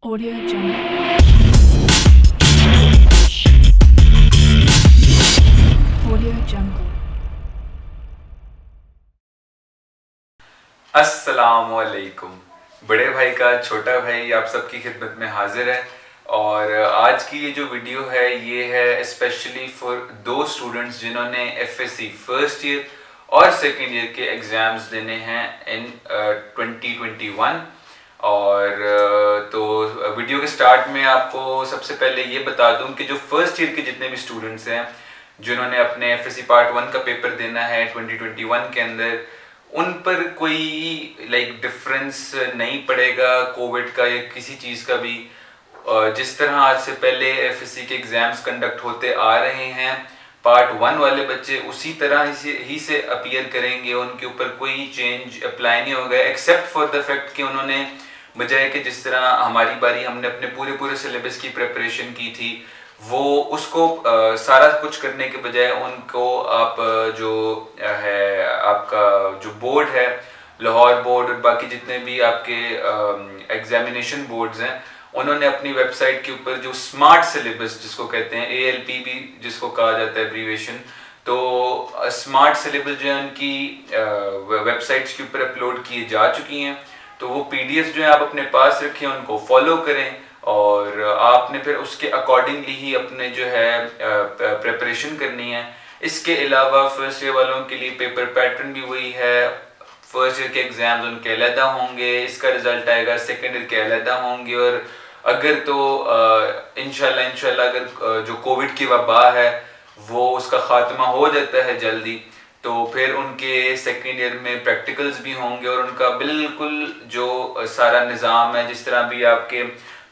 Audio Jungle. Audio Jungle. अस्सलामुअलैकुम। बड़े भाई का छोटा भाई आप सबकी खिदमत में हाजिर है। और आज की ये जो वीडियो है ये है स्पेशली फॉर दो स्टूडेंट्स जिन्होंने एफएससी फर्स्ट ईयर और सेकेंड ईयर के एग्ज़ाम्स देने हैं इन 2021। और तो वीडियो के स्टार्ट में आपको सबसे पहले ये बता दूं कि जो फर्स्ट ईयर के जितने भी स्टूडेंट्स हैं जिन्होंने अपने एफएससी पार्ट 1 का पेपर देना है 2021 के अंदर, उन पर कोई डिफरेंस नहीं पड़ेगा कोविड का या किसी चीज़ का भी। जिस तरह आज से पहले एफएससी के एग्ज़ाम्स कंडक्ट होते आ रहे हैं, पार्ट 1 वाले बच्चे उसी तरह ही से अपीयर करेंगे। उनके ऊपर कोई चेंज अप्लाई नहीं होगा एक्सेप्ट फॉर द फैक्ट कि उन्होंने बजाय कि जिस तरह हमारी बारी हमने अपने पूरे सिलेबस की प्रिपरेशन की थी, वो उसको सारा कुछ करने के बजाय उनको आप जो है आपका जो बोर्ड है, लाहौर बोर्ड और बाकी जितने भी आपके एग्जामिनेशन बोर्ड्स हैं, उन्होंने अपनी वेबसाइट के ऊपर जो स्मार्ट सिलेबस जिसको कहते हैं ALP भी जिसको कहा जाता है एब्रीवेशन, तो स्मार्ट सिलेबस जो है उनकी वेबसाइट्स के ऊपर अपलोड किए जा चुकी हैं। तो वो PDF जो है आप अपने पास रखें, उनको फॉलो करें और आपने फिर उसके अकॉर्डिंगली ही अपने जो है प्रिपरेशन करनी है। इसके अलावा फर्स्ट ईयर वालों के लिए पेपर पैटर्न भी वही है। फर्स्ट ईयर के एग्जाम्स उनके अलहदा होंगे, इसका रिजल्ट आएगा, सेकेंड ईयर के अलहदा होंगे। और अगर तो इंशाल्लाह अगर जो कोविड की वबा है वो उसका खात्मा हो जाता है जल्दी, तो फिर उनके सेकेंड ईयर में प्रैक्टिकल्स भी होंगे और उनका बिल्कुल जो सारा निज़ाम है, जिस तरह भी आपके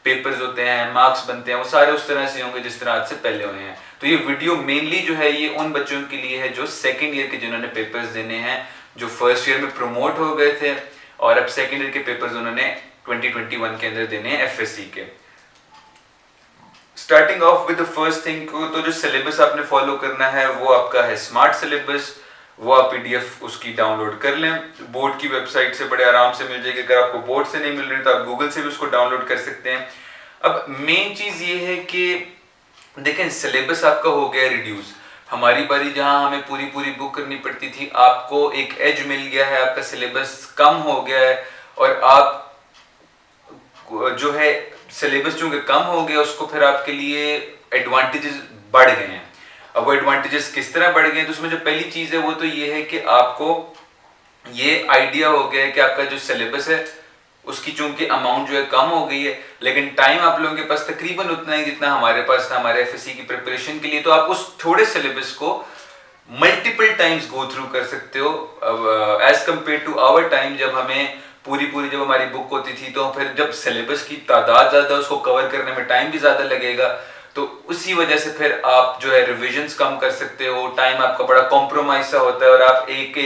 पेपर्स होते हैं, मार्क्स बनते हैं, वो सारे उस तरह से होंगे जिस तरह आज से पहले हुए हैं। तो ये वीडियो मेनली जो है ये उन बच्चों के लिए है जो सेकेंड ईयर के जिन्होंने पेपर्स देने हैं, जो फर्स्ट ईयर में प्रमोट हो गए थे और अब सेकेंड ईयर के पेपर्स उन्होंने 2021 के अंदर देने हैं एफएससी के। Starting of with the first thing को, तो जो सिलेबस आपने फॉलो करना है वो आपका है स्मार्ट सिलेबस। वो आप PDF उसकी डाउनलोड कर लें, बोर्ड की वेबसाइट से बड़े आराम से मिल जाएगी। अगर आपको बोर्ड से नहीं मिल रही तो आप गूगल से भी उसको डाउनलोड कर सकते हैं। अब मेन चीज ये है कि देखें, सिलेबस आपका हो गया रिड्यूस। हमारी बारी जहां हमें पूरी बुक करनी पड़ती थी, आपको एक एज मिल गया है, आपका सिलेबस कम हो गया है और आप जो है सिलेबस चूंकि कम हो गया उसको फिर आपके लिए एडवांटेजेस बढ़ गए हैं। अब वो एडवांटेजेस किस तरह बढ़ गए हैं, तो उसमें जो पहली चीज है वो तो ये है कि आपको ये आइडिया हो गया है कि आपका जो सिलेबस है उसकी चूंकि अमाउंट जो है कम हो गई है, लेकिन टाइम आप लोगों के पास तकरीबन उतना ही जितना हमारे पास था हमारे एफएससी की प्रिपरेशन के लिए। तो आप उस थोड़े सिलेबस को मल्टीपल टाइम्स गो थ्रू कर सकते हो as compare to our time, जब हमें पूरी जब हमारी बुक होती थी तो फिर जब सिलेबस की तादाद ज्यादा, उसको कवर करने में टाइम भी ज्यादा लगेगा। तो उसी वजह से फिर आप जो है रिविजन्स कम कर सकते हो, टाइम आपका बड़ा कॉम्प्रोमाइज सा होता है और आप एक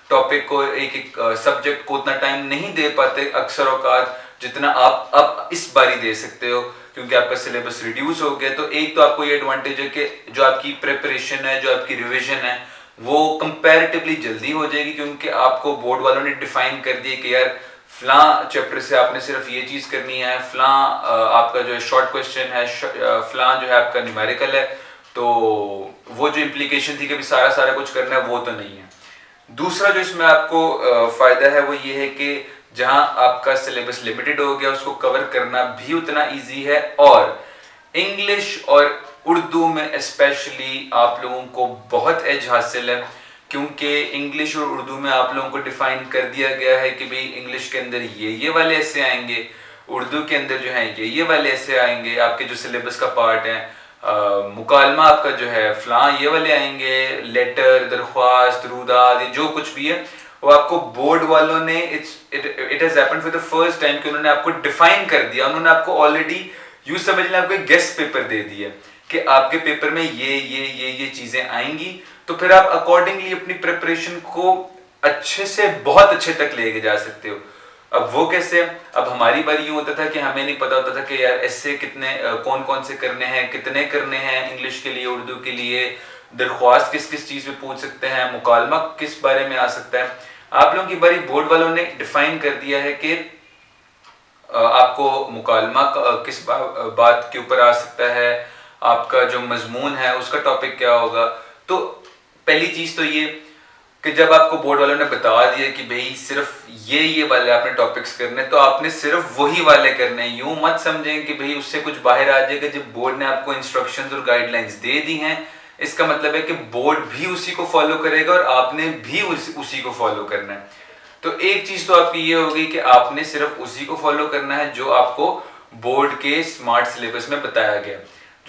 टॉपिक को एक सब्जेक्ट को उतना टाइम नहीं दे पाते अक्सर औकात जितना आप अब इस बारी दे सकते हो, क्योंकि आपका सिलेबस रिड्यूस हो गया। तो एक तो आपको ये एडवांटेज है कि जो आपकी प्रिपरेशन है, जो आपकी रिविजन है, वो कंपैरेटिवली जल्दी हो जाएगी, क्योंकि आपको बोर्ड वालों ने डिफाइन कर दिया कि यार फला चैप्टर से आपने सिर्फ ये चीज करनी है, फला आपका जो है शॉर्ट क्वेश्चन है, फला जो है आपका न्यूमेरिकल है। तो वो जो इम्प्लीकेशन थी कि अभी सारा कुछ करना है, वो तो नहीं है। दूसरा जो इसमें आपको फायदा है वो ये है कि जहां आपका सिलेबस लिमिटेड हो गया उसको कवर करना भी उतना इजी है। और इंग्लिश और उर्दू में स्पेशली आप लोगों को बहुत एज हासिल है, क्योंकि इंग्लिश और उर्दू में आप लोगों को डिफाइन कर दिया गया है कि भाई इंग्लिश के अंदर ये वाले ऐसे आएंगे, उर्दू के अंदर जो है ये वाले ऐसे आएंगे। आपके जो सिलेबस का पार्ट है, मुकालमा आपका जो है फलां ये वाले आएंगे, लेटर, दरख्वास्त, रूदाद, ये जो कुछ भी है वो आपको बोर्ड वालों ने it has happened for the first time कि उन्होंने आपको डिफाइन कर दिया। उन्होंने आपको ऑलरेडी यूं समझ लें आपको एक गेस्ट पेपर दे दिया कि आपके पेपर में ये चीजें आएंगी, तो फिर आप अकॉर्डिंगली अपनी प्रिपरेशन को अच्छे से बहुत अच्छे तक लेके जा सकते हो। अब वो कैसे, अब हमारी बारी यूं होता था कि हमें नहीं पता होता था कि यार ऐसे कितने कौन से करने हैं, कितने करने हैं, इंग्लिश के लिए, उर्दू के लिए, दरख्वास्त किस चीज पे पूछ सकते हैं, मुकालमा किस बारे में आ सकता है। आप लोगों की बारी बोर्ड वालों ने डिफाइन कर दिया है कि आपको मुकालमा किस बात के ऊपर आ सकता है, आपका जो मजमून है उसका टॉपिक क्या होगा। तो पहली चीज़ तो ये कि जब आपको बोर्ड वालों ने बता दिया कि भाई सिर्फ ये वाले आपने टॉपिक्स करने, तो आपने सिर्फ वही वाले करने हैं। यूं मत समझें कि भाई उससे कुछ बाहर आ जाएगा। जब बोर्ड ने आपको इंस्ट्रक्शंस और गाइडलाइंस दे दी हैं, इसका मतलब है कि बोर्ड भी उसी को फॉलो करेगा और आपने भी उसी को फॉलो करना है। तो एक चीज तो आपकी ये होगी कि आपने सिर्फ उसी को फॉलो करना है जो आपको बोर्ड के स्मार्ट सिलेबस में बताया गया।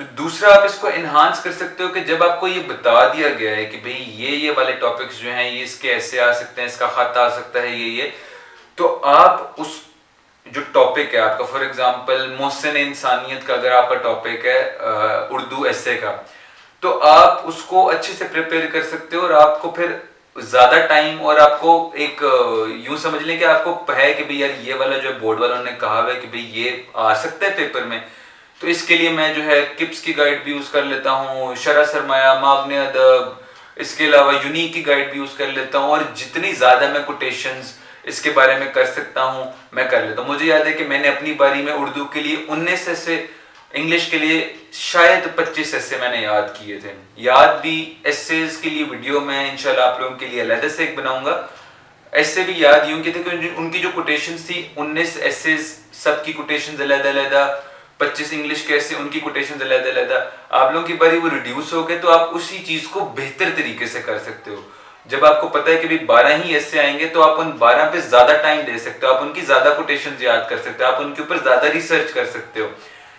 तो दूसरा, आप इसको एनहांस कर सकते हो कि जब आपको ये बता दिया गया है कि भाई ये वाले टॉपिक्स जो हैं ये इसके ऐसे आ सकते हैं, इसका खत आ सकता है, ये तो आप उस जो टॉपिक है आपका, फॉर एग्जांपल मोहसिन इंसानियत का अगर आपका टॉपिक है उर्दू एसे का, तो आप उसको अच्छे से प्रिपेयर कर सकते हो और आपको फिर ज्यादा टाइम, और आपको एक यूं समझ लें कि आपको है कि भाई यार ये वाला जो बोर्ड वालों ने कहा हुआ है कि भाई ये आ सकता है पेपर में, तो इसके लिए मैं जो है किप्स की गाइड भी यूज कर लेता हूँ, शरह सरमाया, मावने अदब, इसके अलावा यूनिक की गाइड भी यूज कर लेता हूँ, और जितनी ज्यादा मैं कोटेशंस इसके बारे में कर सकता हूँ मैं कर लेता हूँ। मुझे याद है कि मैंने अपनी बारी में उर्दू के लिए 19 ऐसे, इंग्लिश के लिए शायद 25 ऐसे मैंने याद किए थे। याद भी एसेज के लिए वीडियो मैं इंशाल्लाह आप लोगों के लिए अलग से एक बनाऊंगा। ऐसे भी याद यूं की थे कि उनकी जो कोटेशंस थी 19 एसेज, सबकी कोटेशंस अलग-अलग, 25 इंग्लिश के ऐसे उनकी कोटेशंस अलग-अलग। आप लोगों की बारी वो रिड्यूस हो गए तो आप उसी चीज को बेहतर तरीके से कर सकते हो। जब आपको पता है कि भाई 12 ही ऐसे आएंगे तो आप उन 12 पे ज्यादा टाइम दे सकते हो, आप उनकी ज्यादा कोटेशंस याद कर सकते हो, आप उनके ऊपर ज्यादा रिसर्च कर सकते हो।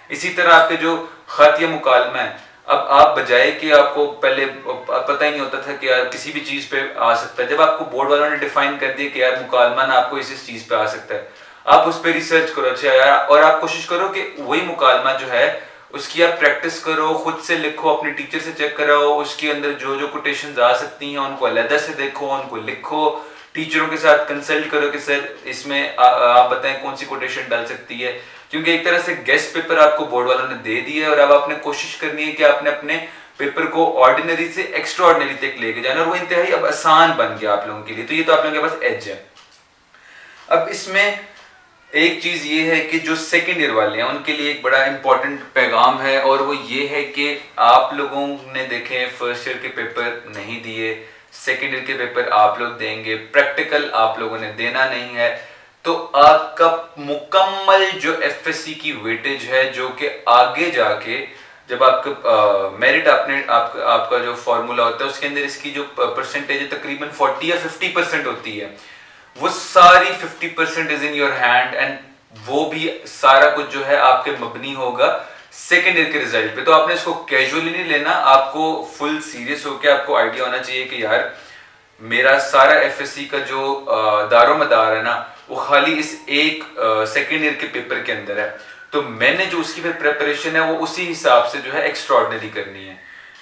इसी तरह आपके जो खत या मुकालमा है, अब आप बजाय कि आपको पहले पता ही नहीं होता था कि यार किसी भी चीज पे आ सकता है, जब आपको बोर्ड वालों ने डिफाइन कर दिया कि यार मुकालमा ना आपको इस चीज पे आ सकता है, आप उस पर रिसर्च करो। अच्छा यार, और आप कोशिश करो कि वही मुकालमा जो है उसकी आप प्रैक्टिस करो, खुद से लिखो, अपने टीचर से चेक कराओ, उसके अंदर जो जो कोटेशंस आ सकती हैं उनको अलग से देखो, उनको लिखो, टीचरों के साथ कंसल्ट करो कि सर इसमें आप बताएं कौन सी कोटेशन डाल सकती है। क्योंकि एक तरह से गेस्ट पेपर आपको बोर्ड वालों ने दे दिया है और अब आपने कोशिश करनी है कि आपने अपने पेपर को ऑर्डिनरी से एक्स्ट्रा ऑर्डिनरी तक लेके जाना, और वो इंतहाई अब आसान बन गया आप लोगों के लिए। तो ये तो आप लोगों के पास एज है। अब इसमें एक चीज ये है कि जो सेकेंड ईयर वाले हैं उनके लिए एक बड़ा इंपॉर्टेंट पैगाम है, और वो ये है कि आप लोगों ने देखें फर्स्ट ईयर के पेपर नहीं दिए, सेकेंड ईयर के पेपर आप लोग देंगे, प्रैक्टिकल आप लोगों ने देना नहीं है, तो आपका मुकम्मल जो एफएससी की वेटेज है, जो कि आगे जाके जब आपका मेरिट आपका जो फॉर्मूला होता है उसके अंदर इसकी जो परसेंटेज है तकरीबन 40 या 50% होती है, वो सारी 50% is in your hand, and वो भी सारा कुछ जो है आपके मबनी होगा सेकेंड ईयर के रिजल्ट पे। तो आपने इसको कैजुअली नहीं लेना, आपको फुल सीरियस होकर आपको आइडिया होना चाहिए कि यार मेरा सारा एफएससी का जो दारोमदार है ना वो खाली इस एक सेकेंड ईयर के पेपर के अंदर है, तो मैंने जो उसकी फिर प्रिपरेशन है वो उसी हिसाब से जो है एक्स्ट्राऑर्डिनरी करनी है।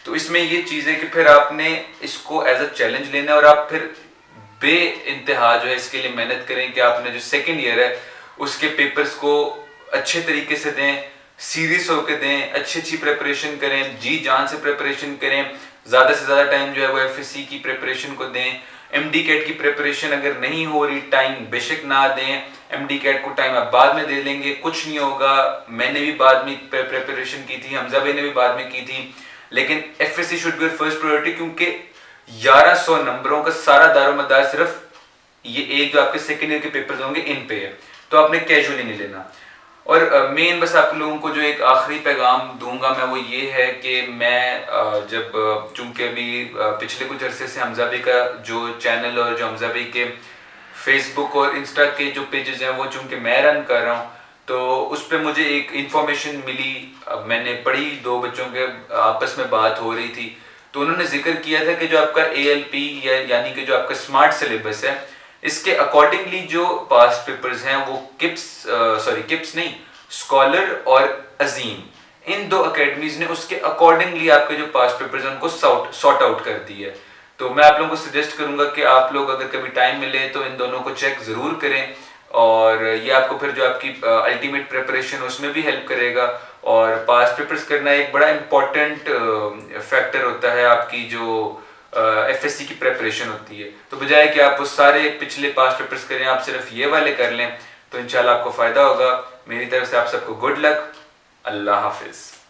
तो इसमें ये चीज है कि फिर आपने इसको एज अ चैलेंज लेना है, और आप फिर बे इंतहा जो है इसके लिए मेहनत करें कि आपने जो सेकेंड ईयर है उसके पेपर्स को अच्छे तरीके से दें, सीरियस होकर दें, अच्छी प्रिपरेशन करें, जी जान से प्रिपरेशन करें, ज्यादा से ज्यादा टाइम जो है वो एफएससी की प्रिपरेशन को दें। एमडी कैट की प्रिपरेशन अगर नहीं हो रही, टाइम बेशक ना दें, एमडी कैट को टाइम आप बाद में दे लेंगे, कुछ नहीं होगा। मैंने भी बाद में प्रिपरेशन की थी, हमजा भाई ने भी बाद में की थी, लेकिन FSc should be your first priority, क्योंकि 1100 नंबरों का सारा दारोमदार सिर्फ ये एक जो आपके सेकेंड ईयर के पेपर्स होंगे इन पे है, तो आपने कैजुअली नहीं लेना। और मेन बस आप लोगों को जो एक आखिरी पैगाम दूंगा मैं वो ये है कि मैं जब चूंकि अभी पिछले कुछ अरसे से हमजा भाई का जो चैनल और जो हमजा भाई के फेसबुक और इंस्टा के जो पेजेस हैं वो चूंकि मैं रन कर रहा हूँ, तो उस पर मुझे एक इंफॉर्मेशन मिली, मैंने पढ़ी, दो बच्चों के आपस में बात हो रही थी, तो उन्होंने जिक्र किया था कि जो आपका ALP यानी कि जो आपका स्मार्ट सिलेबस है, इसके अकॉर्डिंगली जो पास्ट पेपर्स हैं वो किप्स नहीं, स्कॉलर और अजीम, इन दो एकेडमीज ने उसके अकॉर्डिंगली आपके जो पास्ट पेपर्स हैं उनको सॉर्ट आउट कर दी है। तो मैं आप लोगों को सजेस्ट करूंगा कि आप लोग अगर कभी टाइम मिले तो इन दोनों को चेक जरूर करें, और ये आपको फिर जो आपकी अल्टीमेट प्रिपरेशन उसमें भी हेल्प करेगा। और पास्ट पेपर्स करना एक बड़ा इंपॉर्टेंट फैक्टर होता है आपकी जो एफएससी की प्रिपरेशन होती है। तो बजाय कि आप वो सारे पिछले पास्ट पेपर्स करें, आप सिर्फ ये वाले कर लें, तो इंशाल्लाह आपको फायदा होगा। मेरी तरफ से आप सबको गुड लक। अल्लाह हाफिज़।